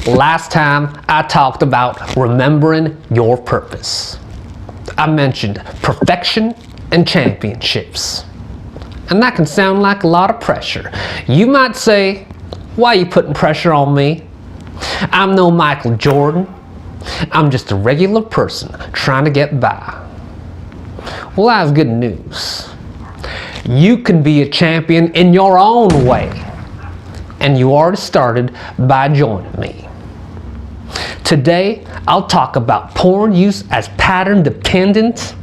Last time I talked about remembering your purpose. I mentioned perfection and championships. And that can sound like a lot of pressure. You might say, why are you putting pressure on me? I'm no Michael Jordan. I'm just a regular person trying to get by. Well, I have good news. You can be a champion in your own way. And you already started by joining me. Today, I'll talk about porn use as pattern dependent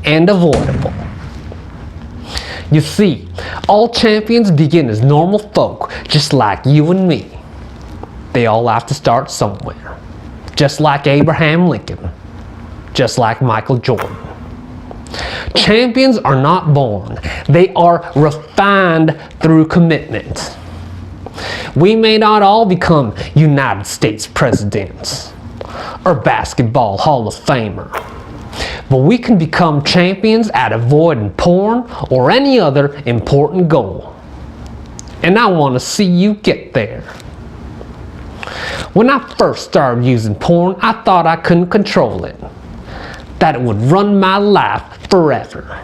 and avoidable. You see, all champions begin as normal folk, just like you and me. They all have to start somewhere. Just like Abraham Lincoln. Just like Michael Jordan. Champions are not born. They are refined through commitment. We may not all become United States presidents or basketball Hall of Famer, but we can become champions at avoiding porn or any other important goal. And I want to see you get there. When I first started using porn, I thought I couldn't control it, that it would run my life forever.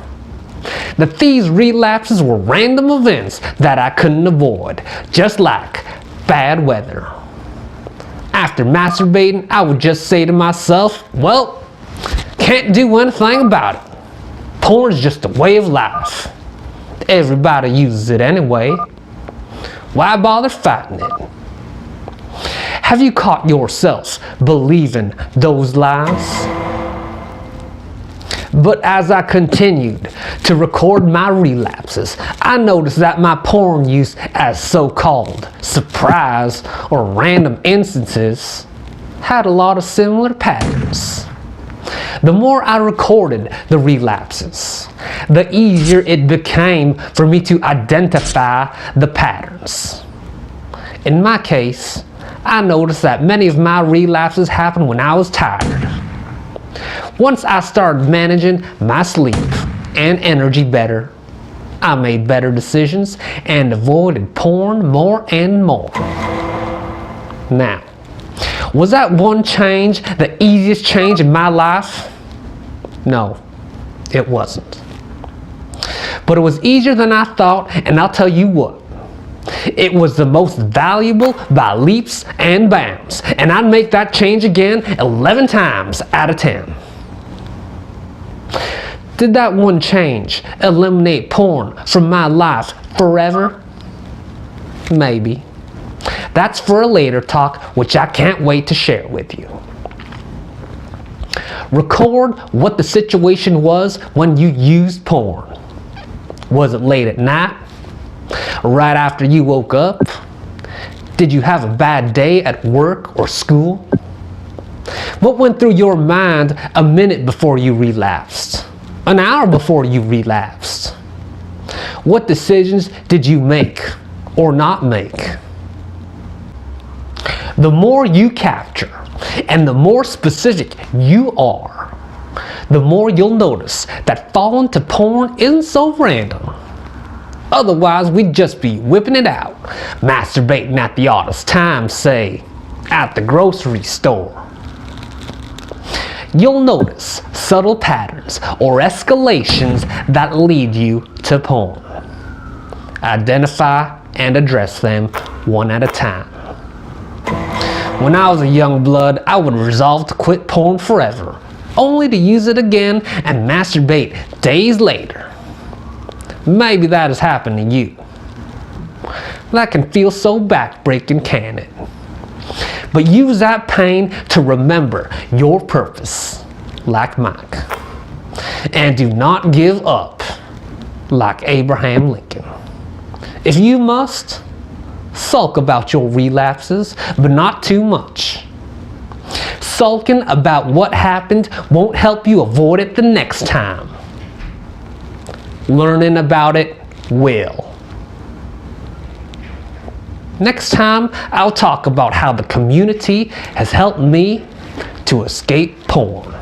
That these relapses were random events that I couldn't avoid, just like bad weather. After masturbating, I would just say to myself, well, can't do anything about it. Porn is just a way of life. Everybody uses it anyway. Why bother fighting it? Have you caught yourself believing those lies? But as I continued to record my relapses, I noticed that my porn use as so-called surprise or random instances had a lot of similar patterns. The more I recorded the relapses, the easier it became for me to identify the patterns. In my case, I noticed that many of my relapses happened when I was tired. Once I started managing my sleep and energy better, I made better decisions and avoided porn more and more. Now, was that one change the easiest change in my life? No, it wasn't. But it was easier than I thought, and I'll tell you what. It was the most valuable by leaps and bounds, and I'd make that change again 11 times out of 10. Did that one change eliminate porn from my life forever? Maybe. That's for a later talk, which I can't wait to share with you. Record what the situation was when you used porn. Was it late at night? Right after you woke up? Did you have a bad day at work or school? What went through your mind a minute before you relapsed? An hour before you relapsed? What decisions did you make or not make? The more you capture and the more specific you are, the more you'll notice that falling to porn isn't so random. Otherwise, we'd just be whipping it out, masturbating at the oddest time, say, at the grocery store. You'll notice subtle patterns or escalations that lead you to porn. Identify and address them one at a time. When I was a young blood, I would resolve to quit porn forever, only to use it again and masturbate days later. Maybe that has happened to you. That can feel so backbreaking, can it? But use that pain to remember your purpose, like Mike. And do not give up, like Abraham Lincoln. If you must, sulk about your relapses, but not too much. Sulking about what happened won't help you avoid it the next time. Learning about it will. Next time, I'll talk about how the community has helped me to escape porn.